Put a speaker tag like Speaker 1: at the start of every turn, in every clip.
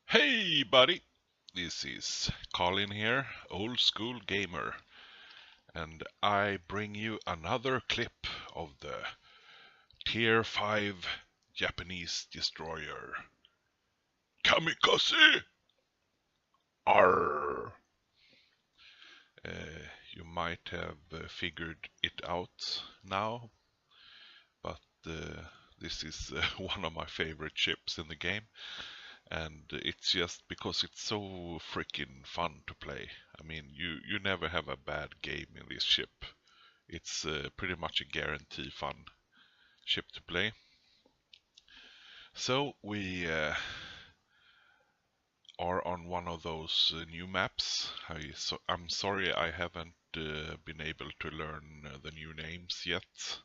Speaker 1: Hey buddy, this is Colin here, old school gamer, and I bring you another clip of the Tier 5 Japanese destroyer, Kamikaze! Arr! Uh, you might have figured it out now, but this is one of my favorite ships in the game. And it's just because it's so freaking fun to play. I mean, you never have a bad game in this ship. It's pretty much a guarantee fun ship to play. So we are on one of those new maps. I'm sorry I haven't been able to learn the new names yet.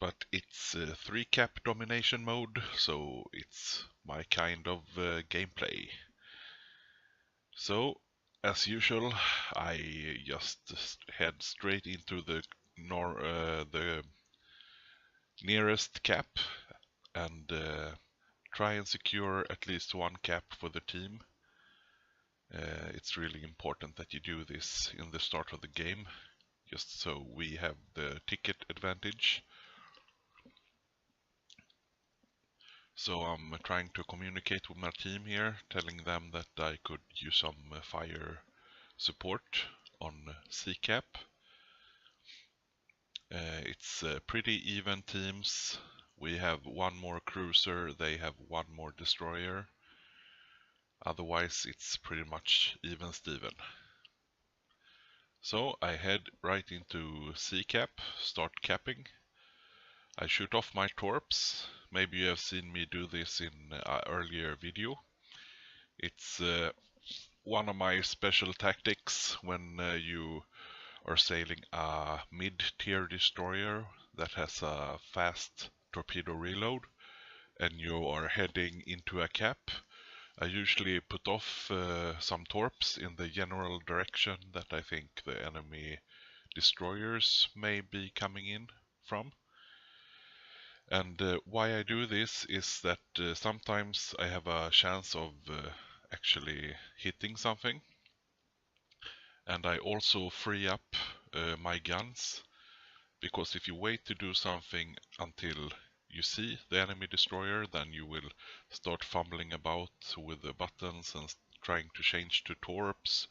Speaker 1: But it's 3-cap domination mode, so it's my kind of gameplay. So, as usual, I just head straight into the nearest cap and try and secure at least one cap for the team. It's really important that you do this in the start of the game, just so we have the ticket advantage. So I'm trying to communicate with my team here, telling them that I could use some fire support on C-cap. It's pretty even teams. We have one more cruiser, they have one more destroyer. Otherwise it's pretty much even Steven. So I head right into C-cap, start capping. I shoot off my torps. Maybe you have seen me do this in an earlier video. It's one of my special tactics when you are sailing a mid-tier destroyer that has a fast torpedo reload and you are heading into a cap. I usually put off some torps in the general direction that I think the enemy destroyers may be coming in from. And why I do this is that sometimes I have a chance of actually hitting something. And I also free up my guns, because if you wait to do something until you see the enemy destroyer, then you will start fumbling about with the buttons and trying to change to torps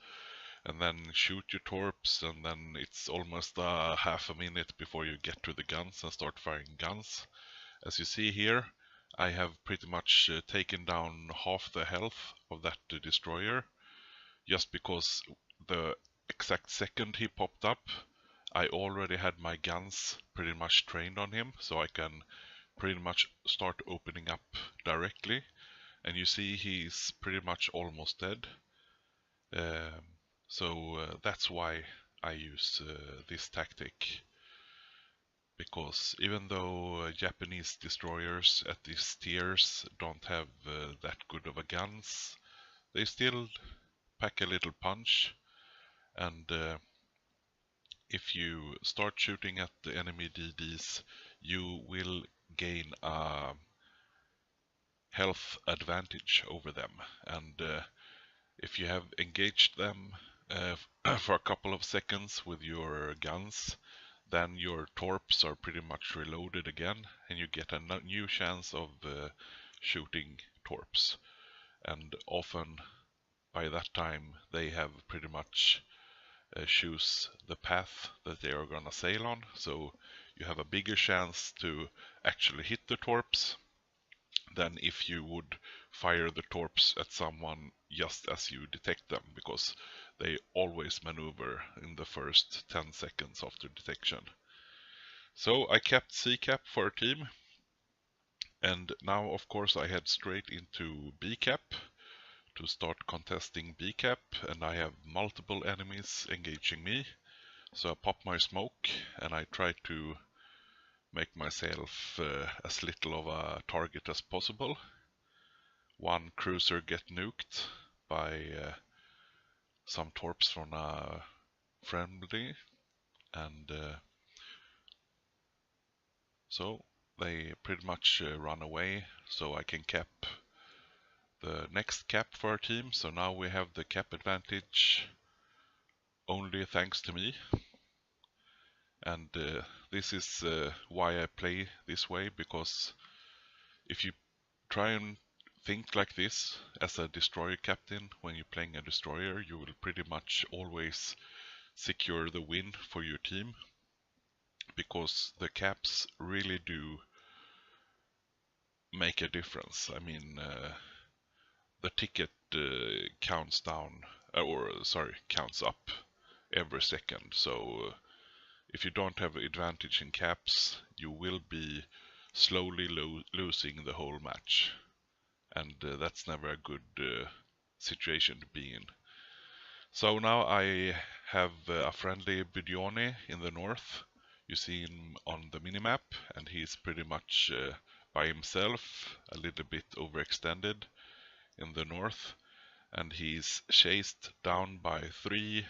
Speaker 1: and then shoot your torps, and then it's almost half a minute before you get to the guns and start firing guns. As you see here, I have pretty much taken down half the health of that destroyer, just because the exact second he popped up, I already had my guns pretty much trained on him, so I can pretty much start opening up directly. And you see he's pretty much almost dead. So that's why I use this tactic. Because even though Japanese destroyers at these tiers don't have that good of a guns, they still pack a little punch. And if you start shooting at the enemy DDs, you will gain a health advantage over them. And if you have engaged them for a couple of seconds with your guns, then your torps are pretty much reloaded again, and you get a new chance of shooting torps. And often by that time they have pretty much choose the path that they are gonna sail on, so you have a bigger chance to actually hit the torps than if you would fire the torps at someone just as you detect them, because they always maneuver in the first 10 seconds after detection. So I kept C-cap for a team, and now of course I head straight into B-cap to start contesting B-cap, and I have multiple enemies engaging me. So I pop my smoke and I try to make myself as little of a target as possible. One cruiser get nuked by some torps from a friendly, and so they pretty much run away, so I can cap the next cap for our team. So now we have the cap advantage only thanks to me. And this is why I play this way, because if you try and think like this as a destroyer captain, when you're playing a destroyer, you will pretty much always secure the win for your team, because the caps really do make a difference. I mean, the ticket counts up every second. So if you don't have advantage in caps, you will be slowly losing the whole match, and that's never a good situation to be in. So now I have a friendly Budione in the north. You see him on the minimap, and he's pretty much by himself, a little bit overextended in the north, and he's chased down by 3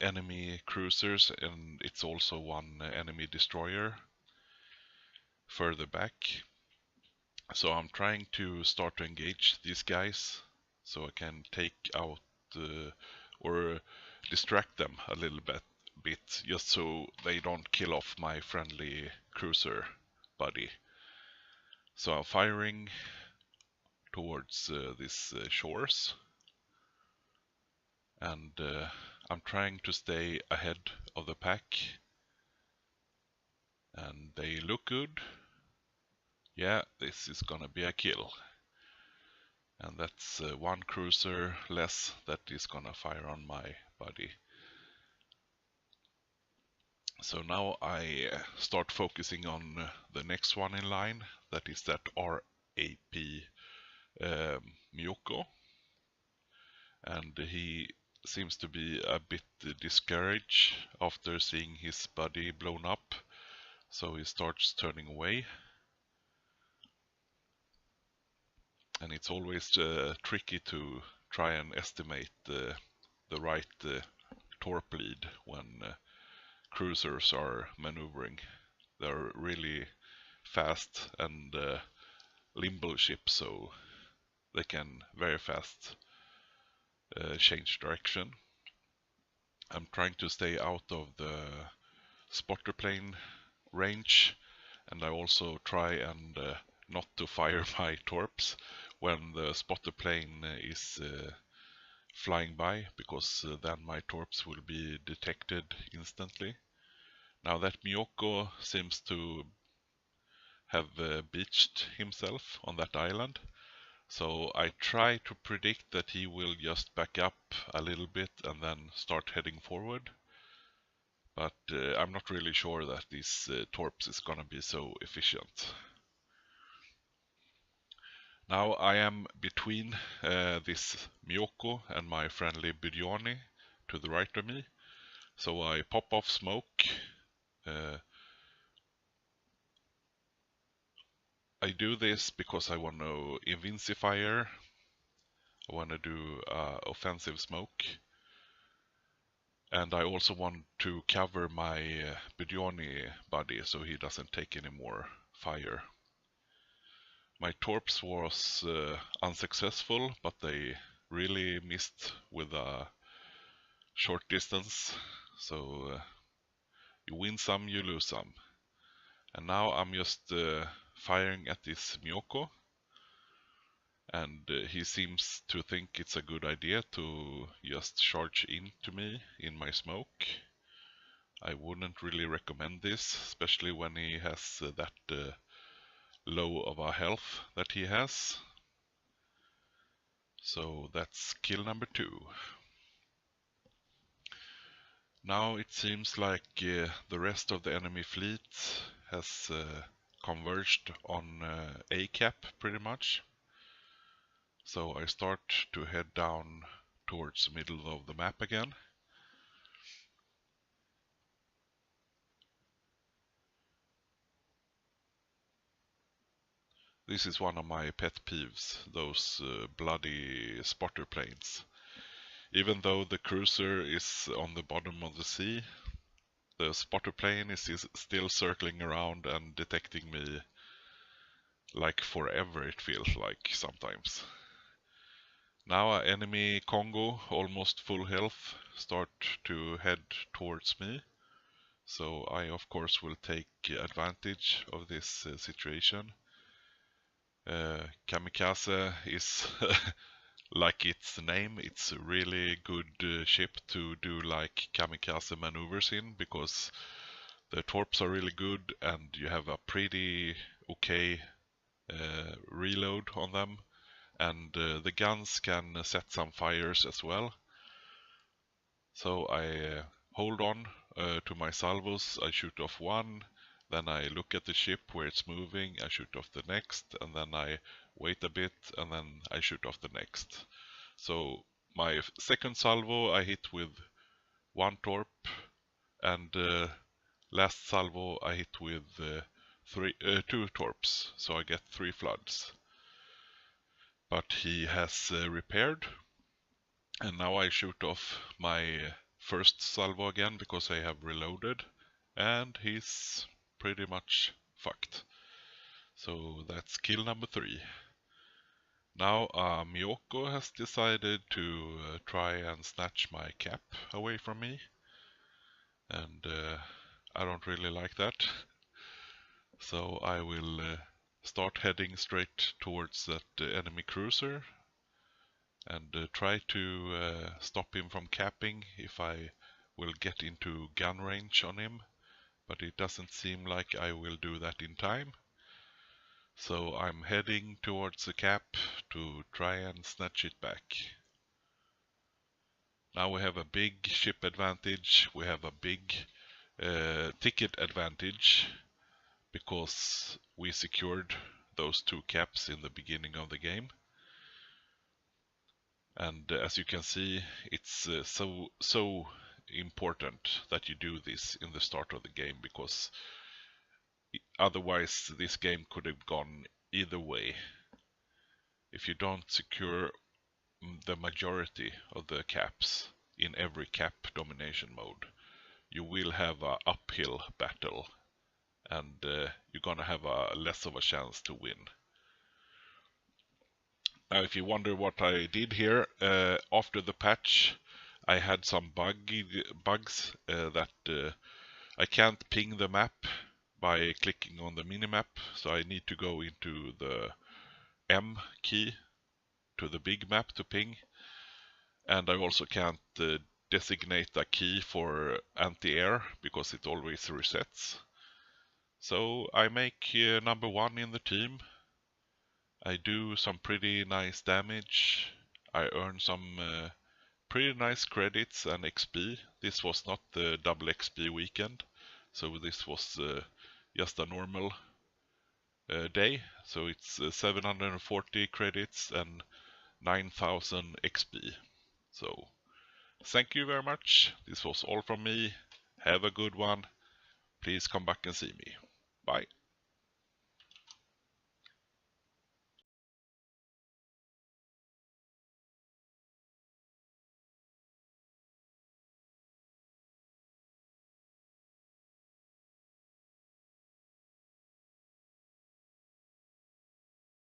Speaker 1: enemy cruisers, and it's also 1 enemy destroyer further back. So I'm trying to start to engage these guys so I can take out or distract them a little bit, just so they don't kill off my friendly cruiser buddy. So I'm firing towards these shores, and I'm trying to stay ahead of the pack, and they look good. Yeah, this is gonna be a kill. And that's 1 cruiser less that is gonna fire on my buddy. So now I start focusing on the next one in line, that is that RAP Miyoko. And he seems to be a bit discouraged after seeing his buddy blown up, so he starts turning away. And it's always tricky to try and estimate the right torp lead when cruisers are maneuvering. They're really fast and limbo ships, so they can very fast change direction. I'm trying to stay out of the spotter plane range, and I also try and not to fire my torps when the spotter plane is flying by, because then my torps will be detected instantly. Now that Miyoko seems to have beached himself on that island, so I try to predict that he will just back up a little bit and then start heading forward. But I'm not really sure that this torps is gonna be so efficient. Now I am between this Miyoko and my friendly Budione to the right of me. So I pop off smoke. I do this because I want to invincify. I want to do offensive smoke. And I also want to cover my Budione buddy so he doesn't take any more fire. My torps was unsuccessful, but they really missed with a short distance. So you win some, you lose some. And now I'm just firing at this Miyoko. And he seems to think it's a good idea to just charge into me in my smoke. I wouldn't really recommend this, especially when he has that low of a health that he has. So that's kill number 2. Now it seems like the rest of the enemy fleet has converged on A cap pretty much. So I start to head down towards the middle of the map again. This is one of my pet peeves, those bloody spotter planes. Even though the cruiser is on the bottom of the sea, the spotter plane is still circling around and detecting me like forever, it feels like sometimes. Now enemy Congo, almost full health, start to head towards me. So I of course will take advantage of this situation. Kamikaze is like its name, it's a really good ship to do like kamikaze maneuvers in, because the torps are really good and you have a pretty okay reload on them, and the guns can set some fires as well. So I hold on to my salvos, I shoot off one, then I look at the ship where it's moving, I shoot off the next, and then I wait a bit, and then I shoot off the next. So my second salvo I hit with one torp, and last salvo I hit with two torps, so I get 3 floods. But he has repaired, and now I shoot off my first salvo again because I have reloaded, and he's pretty much fucked. So that's kill number 3. Now Miyoko has decided to try and snatch my cap away from me, and I don't really like that. So I will start heading straight towards that enemy cruiser and try to stop him from capping if I will get into gun range on him, but it doesn't seem like I will do that in time. So I'm heading towards the cap to try and snatch it back. Now we have a big ship advantage, we have a big ticket advantage, because we secured those 2 caps in the beginning of the game. And as you can see, it's so important that you do this in the start of the game, because otherwise this game could have gone either way. If you don't secure the majority of the caps in every cap domination mode, you will have an uphill battle, and you're gonna have a less of a chance to win. Now, if you wonder what I did here, after the patch, I had some bugs that I can't ping the map by clicking on the minimap, so I need to go into the M key to the big map to ping, and I also can't designate a key for anti-air because it always resets. So I make number 1 in the team. I do some pretty nice damage. I earn some pretty nice credits and XP. This was not the double XP weekend, so this was just a normal day. So it's 740 credits and 9000 XP. So thank you very much. This was all from me. Have a good one. Please come back and see me. Bye.